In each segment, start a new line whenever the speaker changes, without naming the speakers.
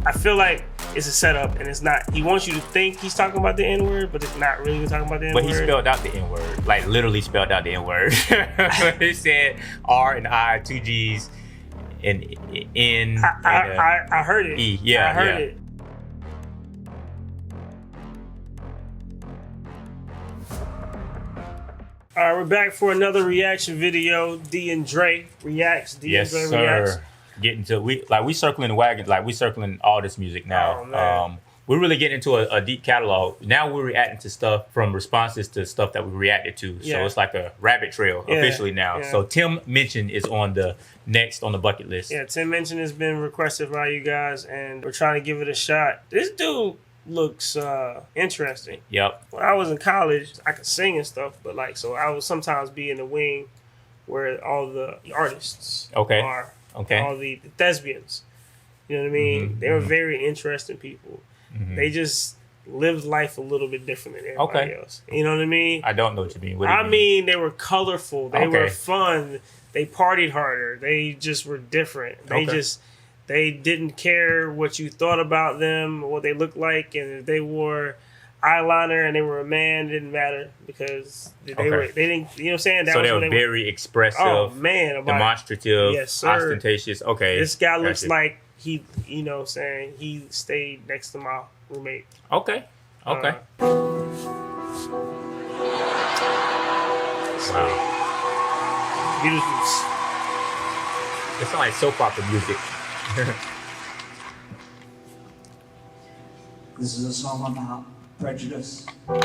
I feel like it's a setup, and it's not. He wants you to think he's talking about the N-word, but it's not really talking about the N-word.
But he spelled out the N-word, like literally spelled out the N-word. He said R and I, two G's, and N.
I heard it.
E. Yeah,
I heard it. All right, we're back for another reaction video. D and Dre reacts.
Yes, sir. Getting to we circling the wagon, like we circling all this music now.
Oh, man.
We're really getting into a deep catalog. Now we're reacting to stuff from responses to stuff that we reacted to.
Yeah.
So it's like a rabbit trail officially now.
Yeah.
So Tim Minchin is on the next on the bucket list.
Yeah, Tim Minchin has been requested by you guys, and we're trying to give it a shot. This dude looks interesting.
Yep.
When I was in college, I could sing and stuff, but like, so I would sometimes be in the wing where all the artists are.
Okay.
All the thespians. You know what I mean?
Mm-hmm.
They were very interesting people.
Mm-hmm.
They just lived life a little bit different than everybody else. You know what I mean?
I don't know what you mean. What do you
I mean, they were colorful. They
Okay.
were fun. They partied harder. They just were different. They didn't care what you thought about them, what they looked like, and if they wore eyeliner and they were a man, it didn't matter because they didn't, you know what I'm saying? That
So
was
they
what
were very expressive,
oh man,
demonstrative,
yes, sir.
ostentatious. Okay.
This guy looks
Gotcha.
like he, you know what I'm saying, he stayed next to my roommate.
Okay. Wow.
Beetlejuice.
It sounds like soap opera music.
This is a song about prejudice and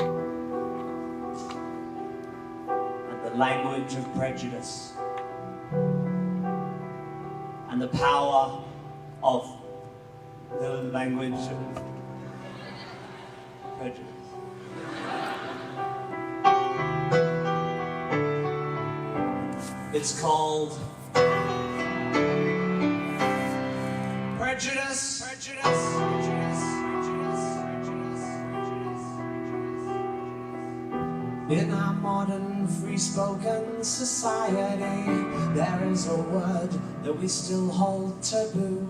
the language of prejudice and the power of the language of prejudice. It's called Prejudice. In our modern free-spoken society, there is a word that we still hold taboo.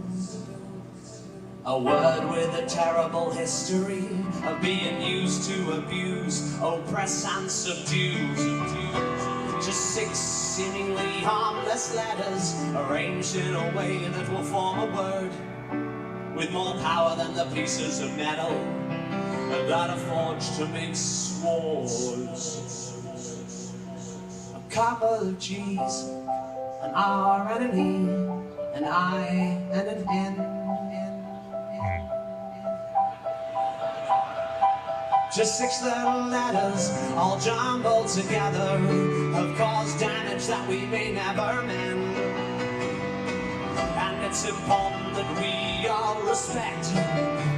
A word with a terrible history of being used to abuse, oppress and subdue. Just 6 seemingly harmless letters arranged in a way that will form a word with more power than the pieces of metal that are forged to make swords. A couple of G's, an R and an E, an I and an N. Just 6 little letters, all jumbled together, have caused damage that we may never mend. And it's important that we all respect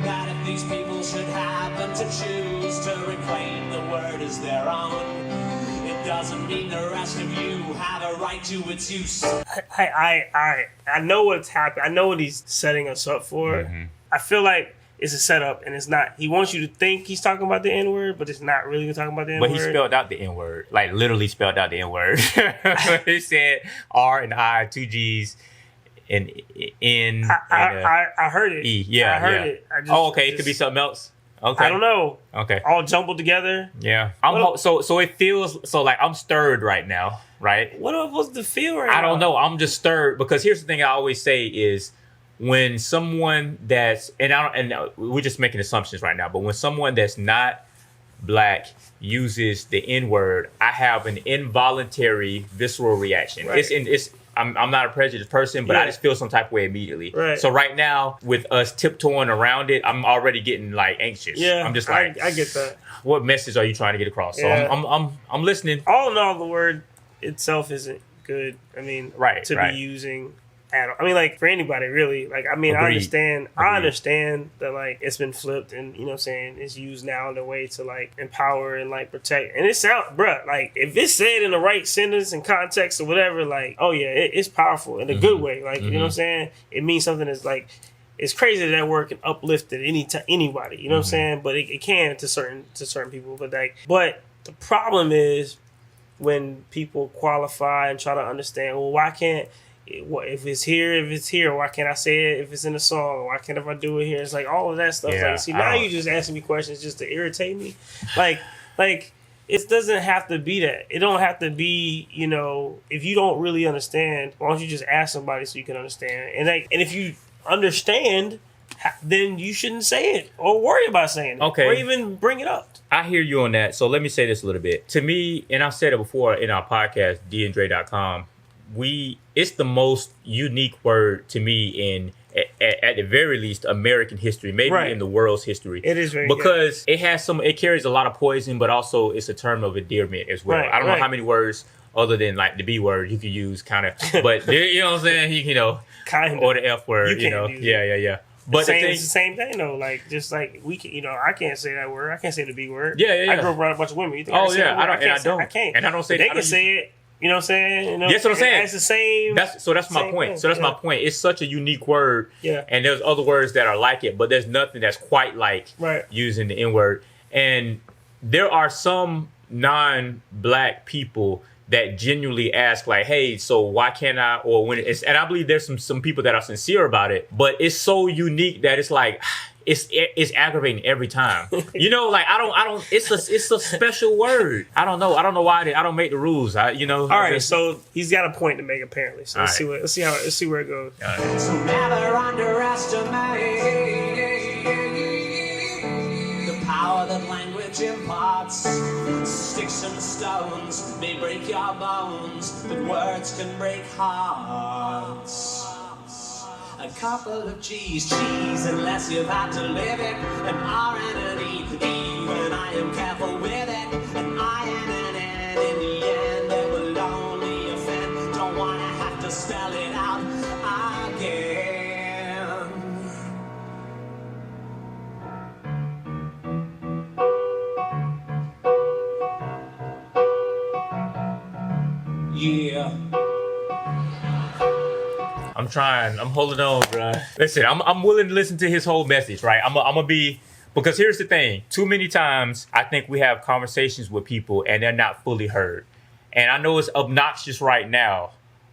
that if these people should happen to choose to reclaim the word as their own, it doesn't mean the rest of you have a right to its use.
I know what's happening. I know what he's setting us up for.
Mm-hmm.
I feel like it's a setup, and it's not. He wants you to think he's talking about the N-word, but it's not really talking about the N-word.
But he spelled out the N-word, like literally spelled out the N-word. He said R and I, two G's, and N.
I heard it.
E. Yeah,
I heard it.
It could be something else. Okay,
I don't know.
Okay,
all jumbled together.
Yeah, so it feels so like I'm stirred right now, right?
What am I supposed to feel right now?
I don't know. I'm just stirred because here's the thing I always say is when someone that's and we're just making assumptions right now, but when someone that's not black uses the N-word, I have an involuntary visceral reaction.
Right.
I'm not a prejudiced person, but I just feel some type of way immediately.
Right.
So right now, with us tiptoeing around it, I'm already getting like anxious.
Yeah,
I'm just like,
I get that.
What message are you trying to get across? So
Yeah.
I'm listening.
All in all, the word itself isn't good. I mean, be using at all. I mean, like for anybody really. Like, I mean,
Agreed.
I understand that like it's been flipped and you know what I'm saying, it's used now in a way to like empower and like protect. And it sounds, bruh, like if it's said in the right sentence and context or whatever, like, oh yeah, it's powerful in a good way. Like, you know what I'm saying? It means something that's like, it's crazy that word can uplift it anybody. You know what I'm saying? But it can to certain people. But the problem is when people qualify and try to understand, well, why can't if it's here, why can't I say it? If it's in the song, why can't if I do it here? It's like all of that stuff.
Yeah,
like, see, now you just asking me questions just to irritate me. Like it doesn't have to be that. It don't have to be, if you don't really understand, why don't you just ask somebody so you can understand? And if you understand, then you shouldn't say it or worry about saying it.
Okay.
Or even bring it up.
I hear you on that. So let me say this a little bit. To me, and I've said it before in our podcast, dandre.com, it's the most unique word to me in at the very least American history, maybe in the world's history.
It is very
because it carries a lot of poison, but also it's a term of endearment as well. I don't know how many words other than like the B word you could use, kind of, but you know what I'm saying?
Kind of,
or the F word. Yeah. But
it's the same thing though. Like just like we can, I can't say that word. I can't say the B word.
Yeah.
I grew up around a bunch of women. You think
I
don't.
I can't. And I don't say.
They can say it. You know what I'm saying?
That's what I'm saying.
It's the same.
That's my point.
Thing.
So that's my point. It's such a unique word.
Yeah.
And there's other words that are like it, but there's nothing that's quite like using the N word. And there are some non-black people that genuinely ask, like, hey, so why can't I, or when it's, and I believe there's some people that are sincere about it, but it's so unique that it's like, it's aggravating every time. Like I don't. It's a special word. I don't know why I don't make the rules. All right.
So he's got a point to make apparently. So let's see where it goes.
Right. So never underestimate the power that language imparts. Sticks and stones may break your bones, but words can break hearts. A couple of G's, unless you've had to live it. An R and an E, even I am careful with it. An I and an N, in the end it will only offend. Don't wanna have to spell it out again. Yeah.
I'm trying. I'm holding on, bro. Listen, I'm willing to listen to his whole message, right? I'm gonna be, because here's the thing. Too many times I think we have conversations with people and they're not fully heard. And I know it's obnoxious right now,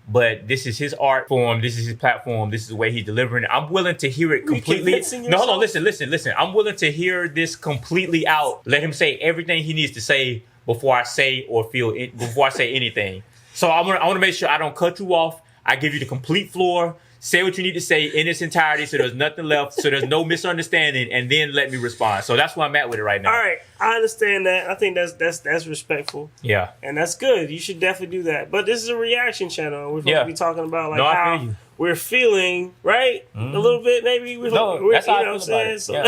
but this is his art form. This is his platform. This is the way he's delivering it. I'm willing to hear it completely. No, hold on. Listen. I'm willing to hear this completely out. Let him say everything he needs to say before I say before I say anything. So I want to make sure I don't cut you off. I give you the complete floor. Say what you need to say in its entirety, so there's nothing left, so there's no misunderstanding, and then let me respond. So that's where I'm at with it right now.
All right, I understand that. I think that's respectful.
Yeah,
and that's good. You should definitely do that. But this is a reaction channel. We're going to be talking about how we're feeling, right? Mm-hmm. A little bit, maybe.
That's how I feel about it.
So,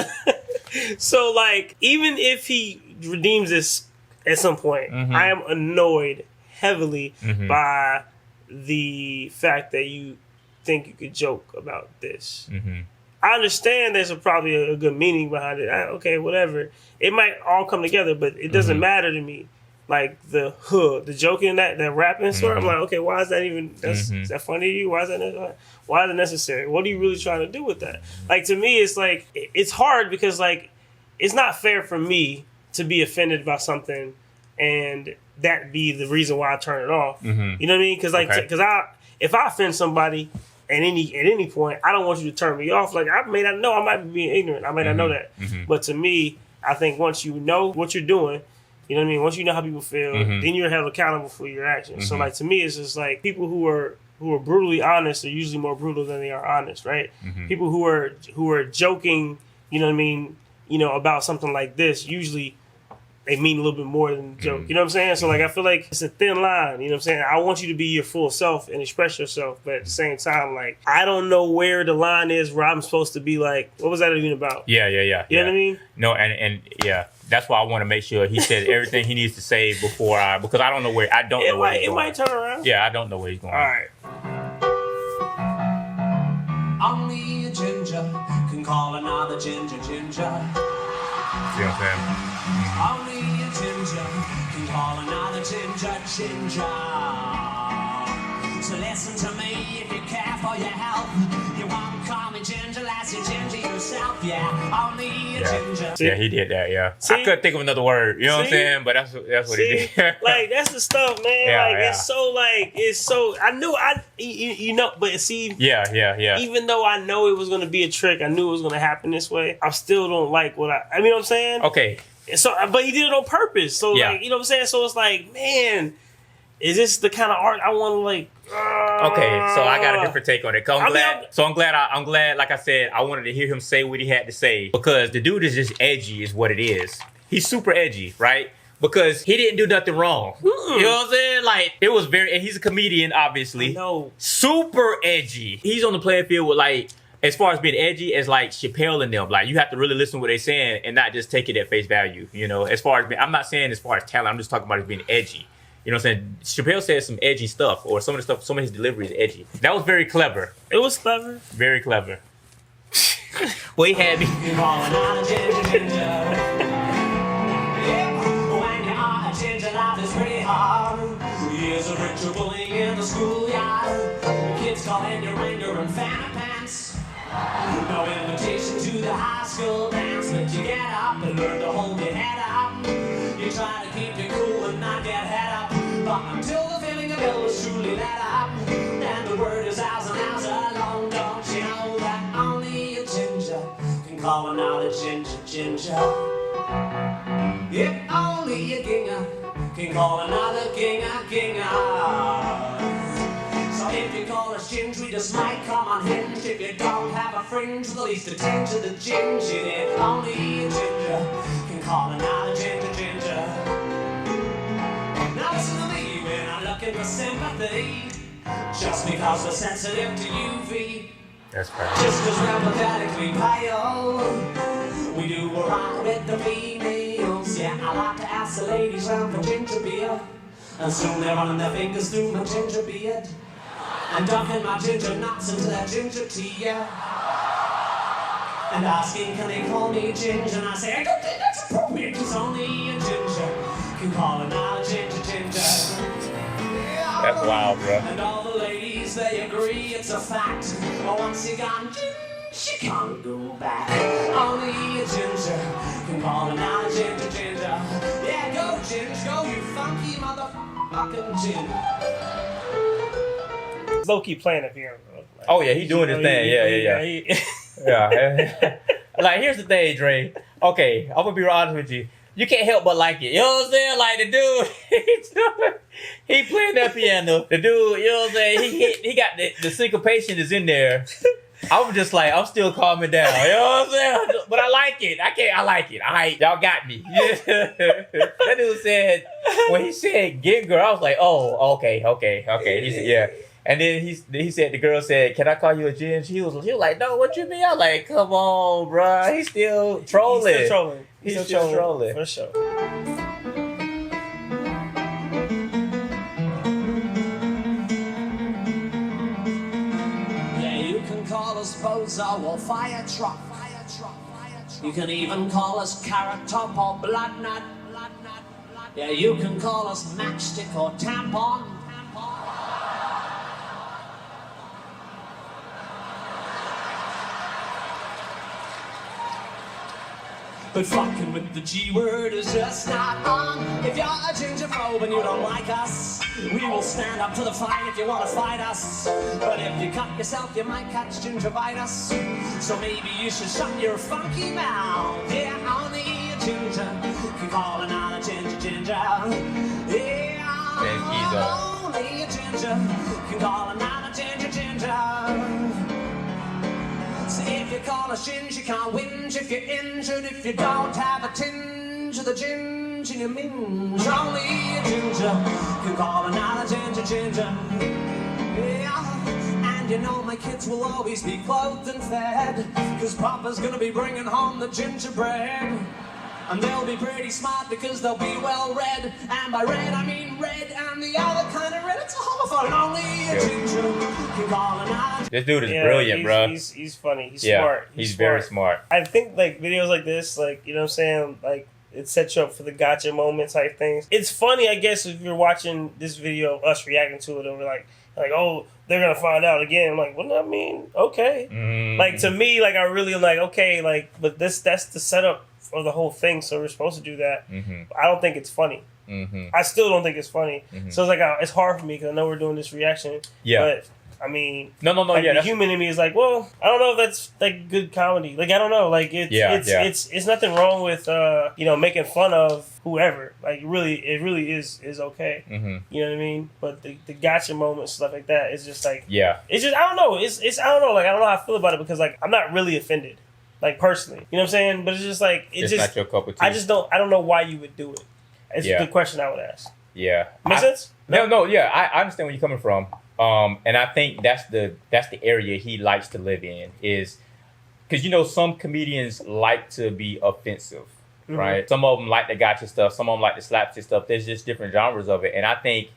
so, like, even if he redeems this at some point, I am annoyed heavily by the fact that you think you could joke about this. I understand there's probably a good meaning behind it. Okay, whatever. It might all come together, but it doesn't matter to me. Like the joking, that rapping sort. I'm like, okay, why is that even? Is that funny to you? Why is it necessary? What are you really trying to do with that? Like, to me, it's like it's hard because like it's not fair for me to be offended by something and that be the reason why I turn it off. You know what I mean? Because if I offend somebody at any point, I don't want you to turn me off. Like, I may not know, I might be being ignorant. I may not know that. But to me, I think once you know what you're doing, you know what I mean? Once you know how people feel, then you're held accountable for your actions. So like, to me, it's just like people who are brutally honest are usually more brutal than they are honest, right? People who are joking, you know what I mean, about something like this, usually they mean a little bit more than the joke. You know what I'm saying? So like, I feel like it's a thin line. You know what I'm saying? I want you to be your full self and express yourself, but at the same time, like, I don't know where the line is where I'm supposed to be like, what was that even about?
Yeah.
You know what I mean?
No, and yeah, that's why I want to make sure he says everything he needs to say because I don't know where he's going.
It might turn around.
Yeah, I don't know where he's going.
All right.
Only a ginger can call another ginger.
See what I'm saying?
Only a ginger can call another ginger. So listen to me if you care for your health. You won't call me ginger, lass, you ginger yourself. Yeah, only a ginger.
Yeah, he did that. Yeah,
See?
I couldn't think of another word. You know what I'm saying? But that's what he did.
Like that's the stuff, man.
Yeah,
like
yeah.
it's so. I knew you know, but see,
Yeah.
even though I know it was gonna be a trick, I knew it was gonna happen this way. I still don't like what I mean, what I'm saying.
Okay.
So, but he did it on purpose. So,
Yeah.
like, you know what I'm saying. So it's like, man, is this the kind of art I want to like?
Okay, so I got a different take on it. I'm glad. I'm glad. Like I said, I wanted to hear him say what he had to say because the dude is just edgy, is what it is. He's super edgy, right? Because he didn't do nothing wrong. You know what I'm saying? Like it was and he's a comedian, obviously.
No,
super edgy. He's on the playing field with like, as far as being edgy as like Chappelle and them. Like you have to really listen to what they're saying and not just take it at face value. You know, as far as I'm not saying as far as talent. I'm just talking about it being edgy. You know what I'm saying? Chappelle said some edgy stuff, or some of the stuff, some of his delivery is edgy. That was very clever.
it was clever.
Very clever. Well, he had me.
You're calling out a ginger. Yeah, when you are a ginger, life is pretty hard. Years of ritual bullying in the schoolyard. Kids calling your anger and fanny pants. No invitation to the high school dance, but you get up and learn to hold your head up. You try to keep your cool and not get head up, but until the feeling of ill is truly let up, and the word is ours and ours alone. Don't you know that only a ginger can call another ginger? If only a ginger can call another ginger. So if you call us ginger, we just might come unhinged. If you don't have a fringe, with the least a tinge of the ginger. If only a ginger can call another ginger. Now listen to me when I'm looking for sympathy. Just because we're sensitive to UV.
That's perfect.
Just cause we're pathetically pale, we do alright with the females. Yeah, I like to ask the ladies round for ginger beer, and soon they're running their fingers through my ginger beard and dunking my ginger nuts into their ginger tea, yeah. And asking, can they call me ginger? And I say, I don't think that's appropriate, cause only a ginger can call another ginger.
That's wild, bro.
And all the ladies, they agree it's a fact. But once you gone ginger, she can't go back. Only a ginger can call another ginger. Yeah, go ginger, go you funky motherfucking ginger.
Low key playing up here, bro. Like,
Oh yeah, he doing his thing. Yeah. Yeah. Like here's the thing, Dre. Okay, I'm gonna be honest with you. You can't help but like it. You know what I'm saying? Like the dude, he playing that piano. The dude, you know what I'm saying? He got the syncopation is in there. I'm just like, I'm still calming down. You know what I'm saying? But I like it. I like it. Y'all got me. That dude said, when he said get girl, I was like, oh, okay. He said, yeah. And then he said, the girl said, can I call you a ginger? He was like, no, what you mean? I was like, come on, bro. He's still trolling. He's still trolling.
For sure.
Yeah, you can call us bozo or fire truck. You can even call us carrot top or blood nut. Yeah, you can call us matchstick or tampon. But fucking with the G word is just not on. If you're a gingerphobe and you don't like us, we will stand up to the fight if you want to fight us. But if you cut yourself, you might catch gingivitis. So maybe you should shut your funky mouth. Yeah, only a ginger can call another ginger. Yeah, only a ginger can call another ginger. See, if you call us ginger, you can't whinge if you're injured. If you don't have a tinge of the ginger in your minge. Only a ginger can call another ginger. Yeah, and you know my kids will always be clothed and fed, cause Papa's gonna be bringing home the gingerbread. And they'll be pretty smart because they'll be well read. And by red, I mean red and the other kind of red. It's a homophone. Only a ginger can call an eye.
This dude is brilliant, bro.
He's funny. He's smart.
He's very smart.
I think like videos like this, like, you know what I'm saying, like it sets you up for the gotcha moment type things. It's funny, I guess, if you're watching this video of us reacting to it, and we're like, oh, they're gonna find out again. I'm like, well, I mean, okay. Like, to me, like, I really like, okay, like, but that's the setup for the whole thing, so we're supposed to do that. I don't think it's funny. I still don't think it's funny. So it's like, it's hard for me because I know we're doing this reaction. But I mean,
no.
Like, the human in me is like, well, I don't know if that's like good comedy. Like, I don't know. Like, it's nothing wrong with making fun of whoever. Like, it really is okay. You know what I mean? But the gotcha moments, stuff like that, is just like, it's just, I don't know. It's I don't know. Like, I don't know how I feel about it because, like, I'm not really offended. Like, personally, you know what I'm saying? But it's just like, it's just
not your cup of tea.
I don't know why you would do it. It's a good question I would ask. Make sense?
No. I understand where you're coming from. And I think that's the area he likes to live in, is because some comedians like to be offensive, right? Some of them like the gotcha stuff, some of them like the slapstick stuff. There's just different genres of it, and I think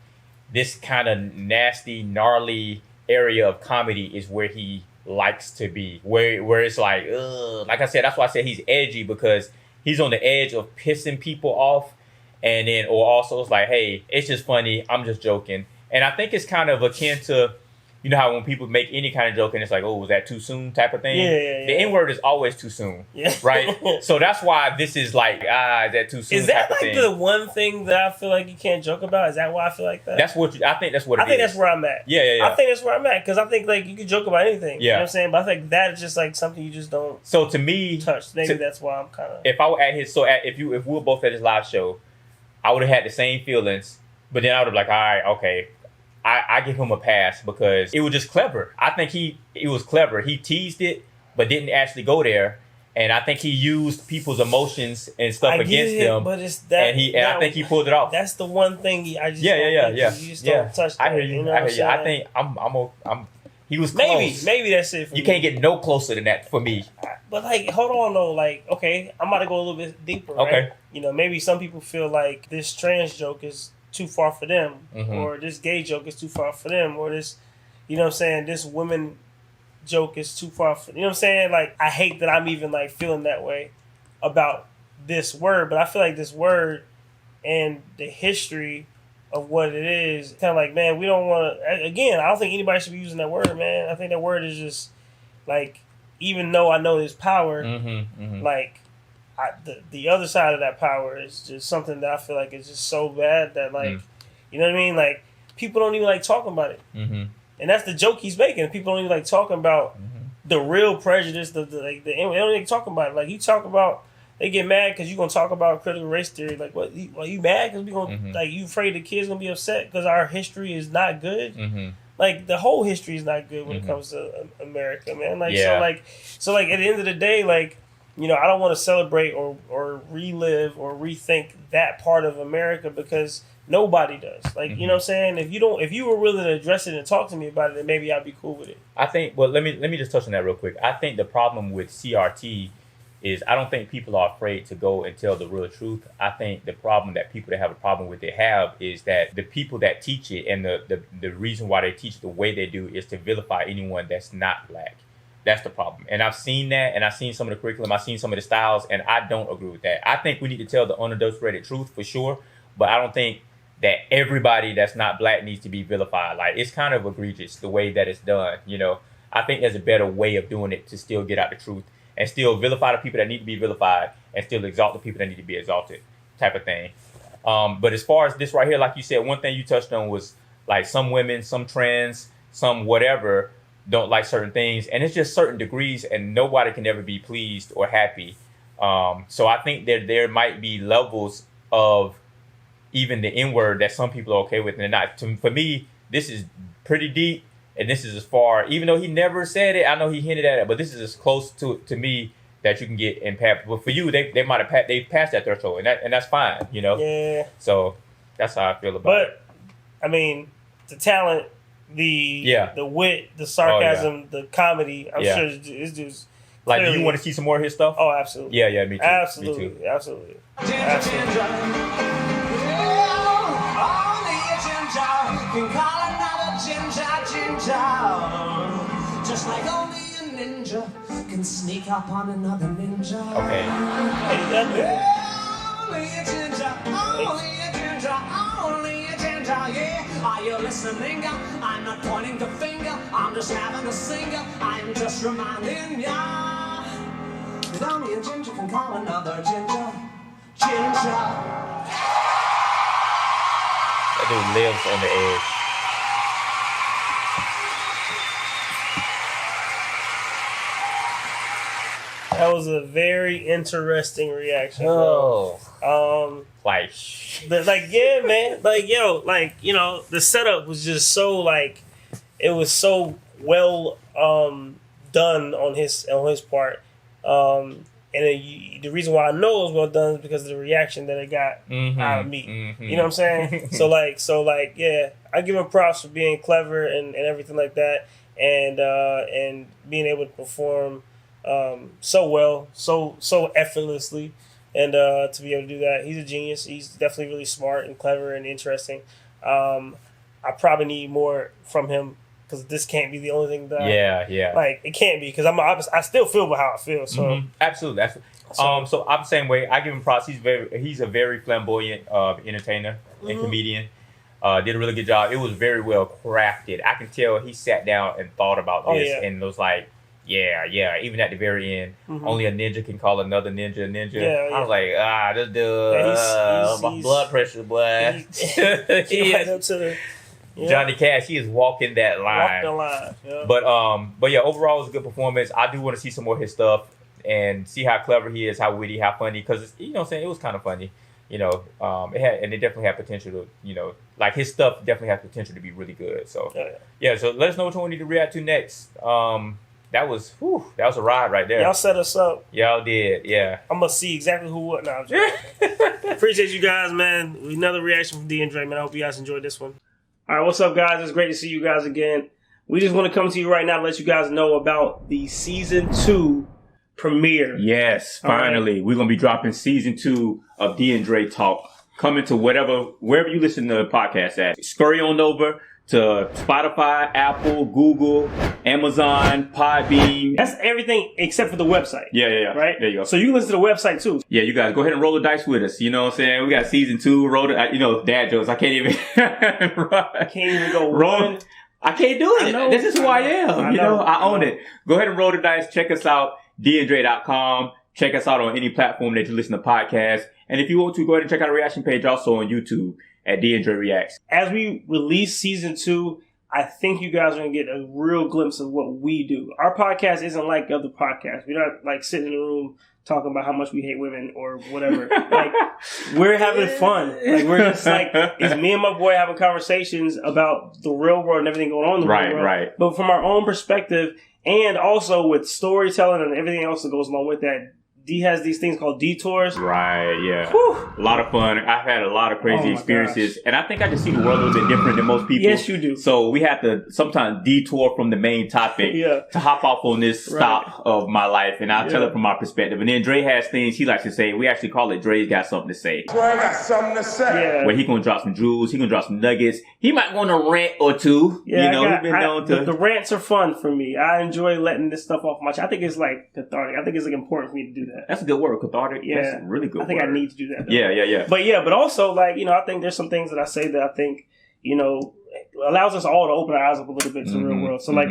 this kind of nasty, gnarly area of comedy is where he likes to be, where it's like, ugh. Like I said, that's why I said he's edgy, because he's on the edge of pissing people off, and then or also it's like, hey, it's just funny, I'm just joking. And I think it's kind of akin to, how when people make any kind of joke and it's like, oh, was that too soon type of thing? The N-word is always too soon, right? So that's why this is like, is that too soon?
Is that like the one thing that I feel like you can't joke about? Is that why I feel like that?
I think that's what it is.
I think that's where I'm at.
Yeah.
I think that's where I'm at, because I think like you can joke about anything. You know what I'm saying? But I think that is just like something you just don't.
So to me,
touch. Maybe that's why I'm kind of.
If I were at his, if we were both at his live show, I would have had the same feelings, but then I would have like, all right, okay. I give him a pass because it was just clever. I think it was clever. He teased it, but didn't actually go there. And I think he used people's emotions and stuff against them.
But it's that,
and I think he pulled it off.
That's the one thing I just you just don't touch that.
I hear you. I think he was close.
Maybe that's it for me.
You can't get no closer than that for me.
But like, hold on though. Like, okay, I'm about to go a little bit deeper. Right? Okay. Maybe some people feel like this trans joke is too far for them, or this gay joke is too far for them, or this, this women joke is too far for, like, I hate that I'm even like feeling that way about this word, but I feel like this word and the history of what it is, kind of like, man, we don't want to, again, I don't think anybody should be using that word, man. I think that word is just like, even though I know there's power, like, the other side of that power is just something that I feel like is just so bad that, like, you know what I mean? Like, people don't even like talking about it. And that's the joke he's making. People don't even like talking about the real prejudice. They don't even talk about it. Like, you talk about, they get mad because you're going to talk about critical race theory. Like, what? Are you mad because we going like, you afraid the kids going to be upset because our history is not good? Like, the whole history is not good when it comes to America, man. Like, so at the end of the day, like, I don't want to celebrate or relive or rethink that part of America because nobody does. Like, you know what I'm saying? If you were willing to address it and talk to me about it, then maybe I'd be cool with it.
I think, well, let me just touch on that real quick. I think the problem with CRT is I don't think people are afraid to go and tell the real truth. I think the problem that people that have a problem with it have is that the people that teach it and the reason why they teach it the way they do is to vilify anyone that's not black. That's the problem. And I've seen that, and I've seen some of the curriculum, I've seen some of the styles, and I don't agree with that. I think we need to tell the unadulterated truth for sure, but I don't think that everybody that's not black needs to be vilified. Like, it's kind of egregious the way that it's done, I think there's a better way of doing it to still get out the truth and still vilify the people that need to be vilified and still exalt the people that need to be exalted type of thing. But as far as this right here, like you said, one thing you touched on was like some women, some trans, some whatever don't like certain things, and it's just certain degrees, and nobody can ever be pleased or happy. So I think that there might be levels of even the N-word that some people are okay with and they're not. For me, this is pretty deep, and this is as far, even though he never said it, I know he hinted at it, but this is as close to me that you can get in pat. But for you, they might have they passed that threshold, and that's fine,
Yeah.
So that's how I feel about it.
But I mean, the talent, the wit, the sarcasm, the comedy. I'm sure this dude's
like. Do you want to see some more of his stuff?
Oh, absolutely.
Yeah, me too.
Absolutely,
me too.
absolutely.
Just like only a ninja can sneak up on another ninja.
Okay.
only a ginger, only a ginger, only a ginger, yeah. Are you listening? I'm not pointing the finger, I'm just having a singer. I'm just reminding ya that only a ginger can call another ginger, ginger.
That dude lives on the edge.
That was a very interesting reaction, bro.
Like
yeah, man. Like, yo, like, you know, the setup was just so, like, it was so well done on his part. The reason why I know it was well done is because of the reaction that it got out of me. Mm-hmm. You know what I'm saying? so like, yeah, I give him props for being clever and everything like that, and being able to perform so well, so effortlessly, and to be able to do that. He's a genius. He's definitely really smart and clever and interesting. I probably need more from him, because this can't be the only thing that like, it can't be, because I still feel how I feel. So
absolutely. So I'm the same way. I give him props. He's a very flamboyant entertainer and comedian. Did a really good job. It was very well crafted. I can tell he sat down and thought about this and was like, yeah. Even at the very end, only a ninja can call another ninja a ninja. Yeah. I was like, this dude, my blood pressure, boy. Johnny Cash, he is walking that line.
Yeah.
But yeah, overall it was a good performance. I do want to see some more of his stuff and see how clever he is, how witty, how funny. Because, you know what I'm saying, it was kind of funny. You know, it definitely had potential to, you know, like, his stuff definitely has potential to be really good. So yeah, so let us know which one we need to react to next. That was a ride right there.
Y'all set us up.
Y'all did, yeah.
I'm gonna see exactly who what now. Appreciate you guys, man. Another reaction from D and Dre, man. I hope you guys enjoyed this one. All right, what's up, guys? It's great to see you guys again. We just want to come to you right now to let you guys know about the season 2 premiere.
Yes, finally, we're gonna be dropping season 2 of D and Dre Talk, coming to wherever you listen to the podcast at. Scurry on over to Spotify, Apple, Google, Amazon, Podbean.
That's everything except for the website.
Yeah.
Right?
There you go.
So you can listen to the website too.
Yeah, you guys go ahead and roll the dice with us. You know what I'm saying? We got season 2, dad jokes. I can't even
I can't even go roll.
I can't do it. This is who I am. I own it. Go ahead and roll the dice. Check us out, dandre.com. Check us out on any platform that you listen to podcasts. And if you want to, go ahead and check out our reaction page also on YouTube at D and Dre Reacts.
As we release season 2, I think you guys are going to get a real glimpse of what we do. Our podcast isn't like other podcasts. We're not like sitting in a room talking about how much we hate women or whatever. Like, we're having fun. Like, we're just like, it's me and my boy having conversations about the real world and everything going on in the real world. Right. But from our own perspective, and also with storytelling and everything else that goes along with that. D has these things called detours.
Right, yeah. Whew. A lot of fun. I've had a lot of crazy experiences. Gosh. And I think I just see the world a little bit different than most people.
Yes, you do.
So we have to sometimes detour from the main topic to hop off on this stop of my life. And I'll tell it from my perspective. And then Dre has things he likes to say. We actually call it Dre's Got Something to Say.
Dre got something to say.
Yeah.
Where he gonna drop some jewels. He gonna drop some nuggets. He might want to rant or two.
Yeah,
he's been known to.
The rants are fun for me. I enjoy letting this stuff off my chest. I think it's like cathartic. I think it's like important for me to do that.
That's a good word, cathartic.
Yeah,
that's a really good.
I think
word.
I need to do that. Though.
Yeah.
But also, like, I think there's some things that I say that I think, allows us all to open our eyes up a little bit to the real world. So, like,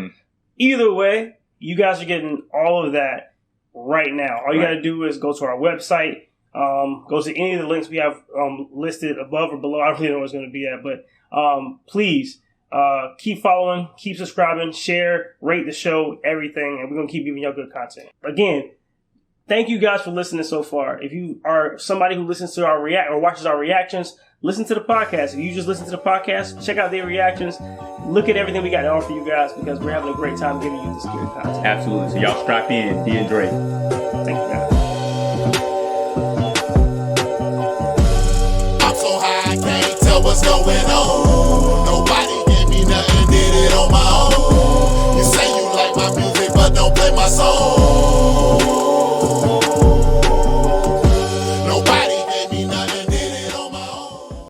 either way, you guys are getting all of that right now. All you got to do is go to our website, go to any of the links we have listed above or below. I don't really know where it's going to be at, but please keep following, keep subscribing, share, rate the show, everything, and we're going to keep giving y'all good content. Again, thank you guys for listening so far. If you are somebody who listens to our or watches our reactions, listen to the podcast. If you just listen to the podcast, check out their reactions. Look at everything we got to offer you guys, because we're having a great time giving you this good content.
Absolutely. So y'all strap in, D and Dre.
Thank you guys.
I'm so high, I can't tell what's going on. Nobody gave me nothing, did it on my own. You say you like my music, but don't play my song.